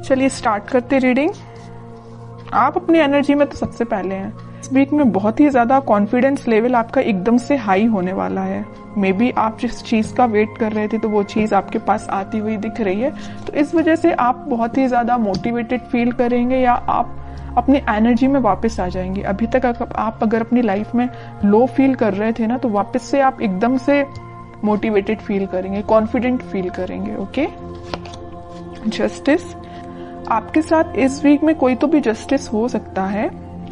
चलिए स्टार्ट करते रीडिंग। आप अपनी एनर्जी में तो सबसे पहले हैं। इस वीक में बहुत ही ज्यादा कॉन्फिडेंस लेवल आपका एकदम से हाई होने वाला है। मे बी आप जिस चीज का वेट कर रहे थे तो वो चीज आपके पास आती हुई दिख रही है, तो इस वजह से आप बहुत ही ज्यादा मोटिवेटेड फील करेंगे या आप अपनी एनर्जी में वापस आ जाएंगे। अभी तक आप अगर अपनी लाइफ में लो फील कर रहे थे ना, तो वापस से आप एकदम से मोटिवेटेड फील करेंगे, कॉन्फिडेंट फील करेंगे। ओके। जस्टिस, आपके साथ इस वीक में कोई तो भी जस्टिस हो सकता है,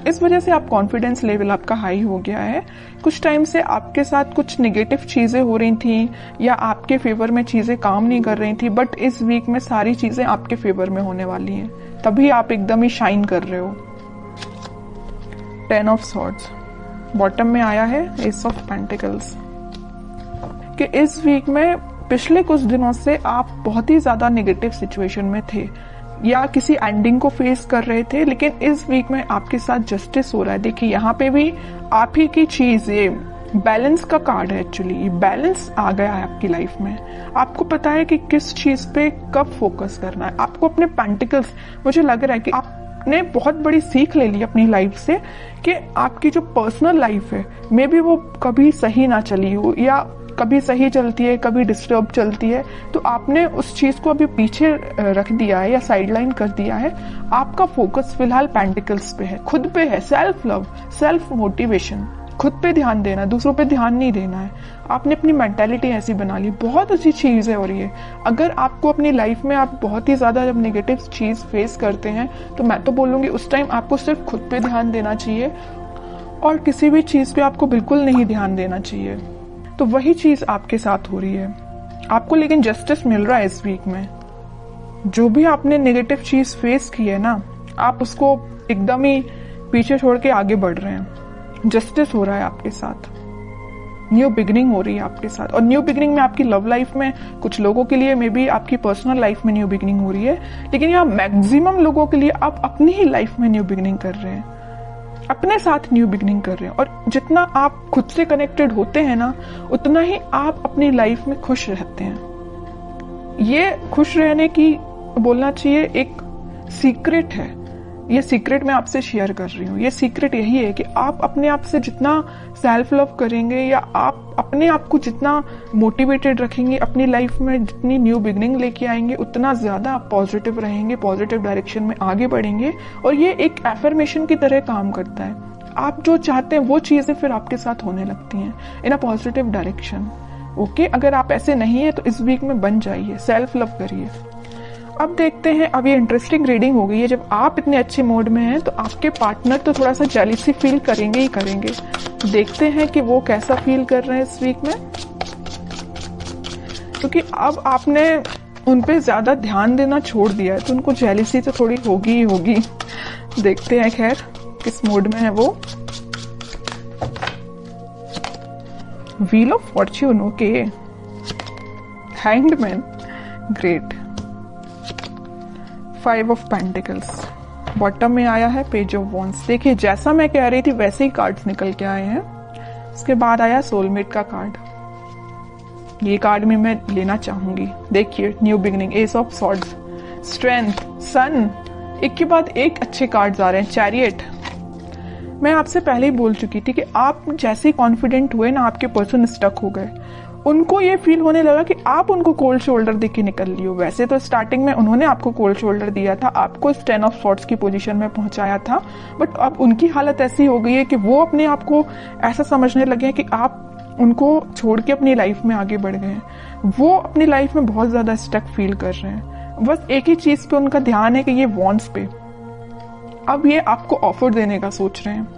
इस वजह से आप कॉन्फिडेंस लेवल आपका हाई हो गया है। कुछ टाइम से आपके साथ कुछ नेगेटिव चीजें हो रही थी या आपके फेवर में चीजें काम नहीं कर रही थी, बट इस वीक में सारी चीजें आपके फेवर में होने वाली हैं, तभी आप एकदम ही शाइन कर रहे हो। 10 ऑफ सॉर्ड्स बॉटम में आया है, एस ऑफ पेंटिकल्स, कि इस वीक में पिछले कुछ दिनों से आप बहुत ही ज्यादा नेगेटिव सिचुएशन में थे या किसी एंडिंग को फेस कर रहे थे, लेकिन इस वीक में आपके साथ जस्टिस हो रहा है। देखिए यहाँ पे भी आप ही की चीज, ये बैलेंस का कार्ड है। एक्चुअली ये बैलेंस आ गया है आपकी लाइफ में। आपको पता है कि किस चीज पे कब फोकस करना है। आपको अपने पेंटिकल्स, मुझे लग रहा है कि आपने बहुत बड़ी सीख ले ली अपनी लाइफ से कि आपकी जो पर्सनल लाइफ है मे बी वो कभी सही ना चली हो या कभी सही चलती है, कभी डिस्टर्ब चलती है, तो आपने उस चीज को अभी पीछे रख दिया है या साइडलाइन कर दिया है। आपका फोकस फिलहाल पेंटिकल्स पे है, खुद पे है, सेल्फ लव, सेल्फ मोटिवेशन, खुद पे ध्यान देना, दूसरों पे ध्यान नहीं देना है। आपने अपनी मेंटालिटी ऐसी बना ली, बहुत अच्छी चीज है। और ये अगर आपको अपनी लाइफ में आप बहुत ही ज्यादा जब नेगेटिव चीज फेस करते हैं, तो मैं तो बोलूंगी उस टाइम आपको सिर्फ खुद पे ध्यान देना चाहिए और किसी भी चीज पे आपको बिल्कुल नहीं ध्यान देना चाहिए। तो वही चीज आपके साथ हो रही है आपको, लेकिन जस्टिस मिल रहा है इस वीक में। जो भी आपने नेगेटिव चीज फेस की है ना, आप उसको एकदम ही पीछे छोड़ के आगे बढ़ रहे हैं। जस्टिस हो रहा है आपके साथ, न्यू बिगिनिंग हो रही है आपके साथ। और न्यू बिगिनिंग में आपकी लव लाइफ में, कुछ लोगों के लिए मे बी आपकी पर्सनल लाइफ में न्यू बिगिनिंग हो रही है, लेकिन यहाँ मैक्सिमम लोगों के लिए आप अपनी ही लाइफ में न्यू बिगिनिंग कर रहे हैं, अपने साथ न्यू बिगिनिंग कर रहे हैं। और जितना आप खुद से कनेक्टेड होते हैं ना, उतना ही आप अपनी लाइफ में खुश रहते हैं। ये खुश रहने की बोलना चाहिए एक सीक्रेट है। ये सीक्रेट मैं आपसे शेयर कर रही हूँ। ये सीक्रेट यही है कि आप अपने आप से जितना सेल्फ लव करेंगे या आप अपने आप को जितना मोटिवेटेड रखेंगे, अपनी लाइफ में जितनी न्यू बिगिनिंग लेके आएंगे, उतना ज्यादा आप पॉजिटिव रहेंगे, पॉजिटिव डायरेक्शन में आगे बढ़ेंगे। और ये एक एफर्मेशन की तरह काम करता है। आप जो चाहते हैं वो चीजें फिर आपके साथ होने लगती हैं इन अ पॉजिटिव डायरेक्शन। ओके, अगर आप ऐसे नहीं है तो इस वीक में बन जाइए, सेल्फ लव करिए। अब देखते हैं, अब ये इंटरेस्टिंग रीडिंग हो गई है। जब आप इतने अच्छे मूड में हैं तो आपके पार्टनर तो थोड़ा सा जेलसी फील करेंगे ही करेंगे। देखते हैं कि वो कैसा फील कर रहे हैं इस वीक में, क्योंकि अब आपने उन पे ज्यादा ध्यान देना छोड़ दिया है, तो उनको जेलसी तो थोड़ी होगी ही होगी। देखते हैं खैर किस मूड में है वो। Wheel of Fortune, okay. Hanged man, great. 5 of pentacles bottom में आया है, पेज ऑफ वॉन्ड्स। देखिए जैसा मैं कह रही थी वैसे ही कार्ड्स निकल के आए हैं। उसके बाद आया सोलमेट का कार्ड। ये कार्ड में मैं लेना चाहूंगी। देखिए new beginning, ace of swords, strength, sun, एक के बाद एक अच्छे कार्ड्स आ रहे हैं। चैरियट, मैं आपसे पहले ही बोल चुकी थी कि आप जैसे ही कॉन्फिडेंट हुए ना, आपके पर्सन स्टक हो गए। उनको ये फील होने लगा कि आप उनको कोल्ड शोल्डर देके के निकल लियो। वैसे तो स्टार्टिंग में उन्होंने आपको कोल्ड शोल्डर दिया था, आपको इस 10 ऑफ सॉर्ड्स की पोजीशन में पहुंचाया था, बट अब उनकी हालत ऐसी हो गई है कि वो अपने आप को ऐसा समझने लगे हैं कि आप उनको छोड़ के अपनी लाइफ में आगे बढ़ गए हैं। वो अपनी लाइफ में बहुत ज्यादा स्टक फील कर रहे हैं। बस एक ही चीज पे उनका ध्यान है कि ये वॉन्ट्स पे। अब ये आपको ऑफर देने का सोच रहे हैं।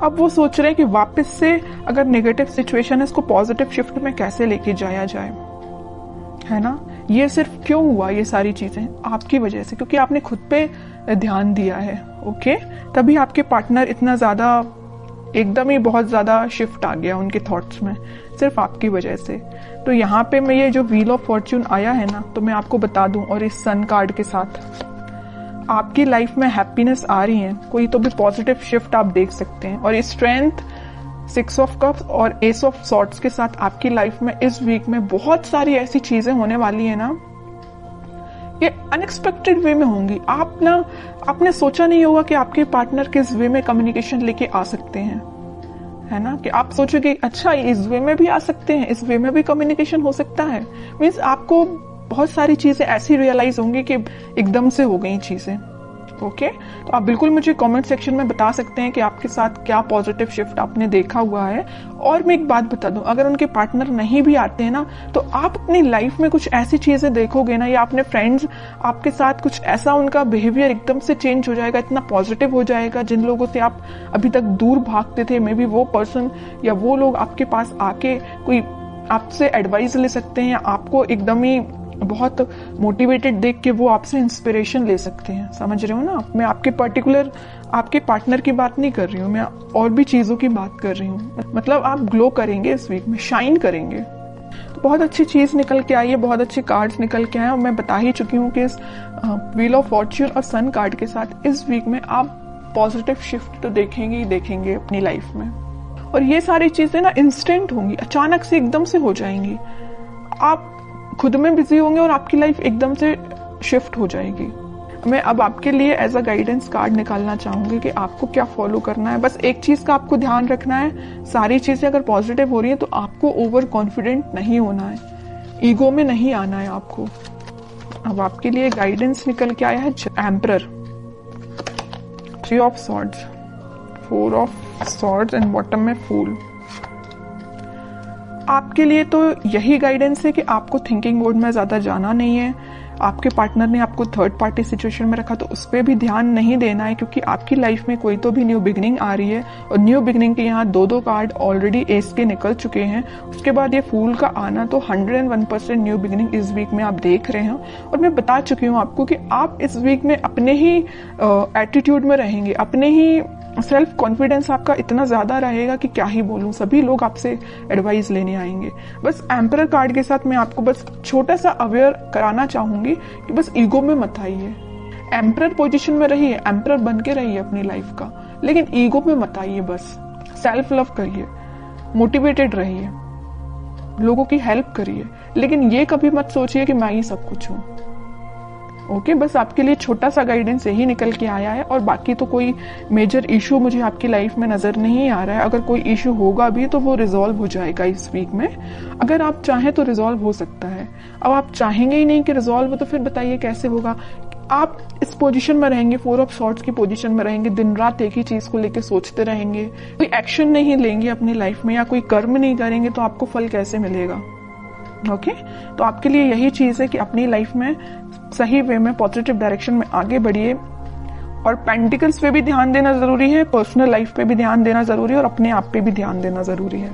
अब वो सोच रहे हैं कि वापस से अगर नेगेटिव सिचुएशन है, इसको पॉजिटिव शिफ्ट में कैसे लेके जाया जाए, है ना। ये सिर्फ क्यों हुआ, ये सारी चीजें आपकी वजह से, क्योंकि आपने खुद पे ध्यान दिया है। ओके, तभी आपके पार्टनर इतना ज्यादा, एकदम ही बहुत ज्यादा शिफ्ट आ गया उनके थॉट्स में, सिर्फ आपकी वजह से। तो यहाँ पे मैं ये जो व्हील ऑफ फॉर्च्यून आया है ना, तो मैं आपको बता दूं, और इस सन कार्ड के साथ आपकी लाइफ में हैप्पीनेस आ रही है, कोई तो भी पॉजिटिव शिफ्ट आप देख सकते हैं। और ये स्ट्रेंथ, 6 ऑफ कप्स और एस ऑफ सॉर्ड्स के साथ आपकी लाइफ में इस वीक में बहुत सारी ऐसी चीजें होने वाली है ना ये अनएक्सपेक्टेड वे में होंगी। आपने सोचा नहीं होगा कि आपके पार्टनर किस वे में कम्युनिकेशन लेके आ सकते हैं, है ना, कि आप सोचोगे अच्छा इस वे में भी आ सकते हैं, इस वे में भी कम्युनिकेशन हो सकता है। मीन्स आपको बहुत सारी चीजें ऐसी रियलाइज होंगी कि एकदम से हो गई चीजें। ओके, तो आप बिल्कुल मुझे कमेंट सेक्शन में बता सकते हैं कि आपके साथ क्या पॉजिटिव शिफ्ट आपने देखा हुआ है। और मैं एक बात बता दूं, अगर उनके पार्टनर नहीं भी आते हैं ना, तो आप अपनी लाइफ में कुछ ऐसी चीजें देखोगे ना, या अपने फ्रेंड्स आपके साथ कुछ ऐसा, उनका बिहेवियर एकदम से चेंज हो जाएगा, इतना पॉजिटिव हो जाएगा। जिन लोगों से आप अभी तक दूर भागते थे, मे बी वो पर्सन या वो लोग आपके पास आके कोई आपसे एडवाइस ले सकते हैं, या आपको एकदम ही बहुत मोटिवेटेड देख के वो आपसे इंस्पिरेशन ले सकते हैं। समझ रहे हो ना? मैं आपके पर्टिकुलर आपके पार्टनर की बात नहीं कर रही हूँ, मैं और भी चीजों की बात कर रही हूँ। मतलब आप ग्लो करेंगे इस वीक में, शाइन करेंगे। तो बहुत अच्छी चीज निकल के आई है, बहुत अच्छे कार्ड्स निकल के आए, और मैं बता ही चुकी हूँ कि इस व्हील ऑफ फॉर्च्यून और सन कार्ड के साथ इस वीक में आप पॉजिटिव शिफ्ट तो देखेंगे ही देखेंगे अपनी लाइफ में। और ये सारी चीजें ना इंस्टेंट होंगी, अचानक से एकदम से हो जाएंगी। आप खुद में बिजी होंगे और आपकी लाइफ एकदम से शिफ्ट हो जाएगी। मैं अब आपके लिए एज अ गाइडेंस कार्ड निकालना चाहूंगी कि आपको क्या फॉलो करना है। बस एक चीज का आपको ध्यान रखना है, सारी चीजें अगर पॉजिटिव हो रही है तो आपको ओवर कॉन्फिडेंट नहीं होना है, ईगो में नहीं आना है आपको। अब आपके लिए गाइडेंस निकल के आया है emperor, 3 of swords, 4 of swords and bottom में फूल। आपके लिए तो यही गाइडेंस है कि आपको थिंकिंग मोड में ज्यादा जाना नहीं है। आपके पार्टनर ने आपको थर्ड पार्टी सिचुएशन में रखा तो उस पर भी ध्यान नहीं देना है, क्योंकि आपकी लाइफ में कोई तो भी न्यू बिगनिंग आ रही है। और न्यू बिगनिंग के यहाँ 2 कार्ड ऑलरेडी एस के निकल चुके हैं। उसके बाद ये फूल का आना, तो 101% न्यू बिगनिंग इस वीक में आप देख रहे हैं। और मैं बता चुकी हूँ आपको कि आप इस वीक में अपने ही एटीट्यूड में रहेंगे, अपने ही सेल्फ कॉन्फिडेंस आपका इतना ज्यादा रहेगा कि क्या ही बोलूं, सभी लोग आपसे एडवाइस लेने आएंगे। बस एम्परर कार्ड के साथ मैं आपको बस छोटा सा अवेयर कराना चाहूंगी कि बस ईगो में मत आइए। एम्परर पोजीशन में रहिए, एम्परर बन के रहिए अपनी लाइफ का, लेकिन ईगो में मत आइए। बस सेल्फ लव करिए, मोटिवेटेड रहिए, लोगों की हेल्प करिए, लेकिन ये कभी मत सोचिए कि मैं ही सब कुछ हूं। ओके, बस आपके लिए छोटा सा गाइडेंस यही निकल के आया है। और बाकी तो कोई मेजर इशू मुझे आपकी लाइफ में नजर नहीं आ रहा है। अगर कोई इशू होगा भी तो वो रिजॉल्व हो जाएगा इस वीक में। अगर आप चाहें तो रिजॉल्व हो सकता है। अब आप चाहेंगे ही नहीं कि रिजॉल्व हो, तो फिर बताइए कैसे होगा। आप इस पोजीशन में रहेंगे, 4 ऑफ सॉर्ड्स की पोजीशन में रहेंगे, दिन रात एक ही चीज को लेकर सोचते रहेंगे, कोई एक्शन नहीं लेंगे अपनी लाइफ में या कोई कर्म नहीं करेंगे, तो आपको फल कैसे मिलेगा? ओके, तो आपके लिए यही चीज है कि अपनी लाइफ में सही वे में पॉजिटिव डायरेक्शन में आगे बढ़िए। और पेंटिकल्स पे भी ध्यान देना जरूरी है, पर्सनल लाइफ पे भी ध्यान देना जरूरी है, और अपने आप पे भी ध्यान देना जरूरी है।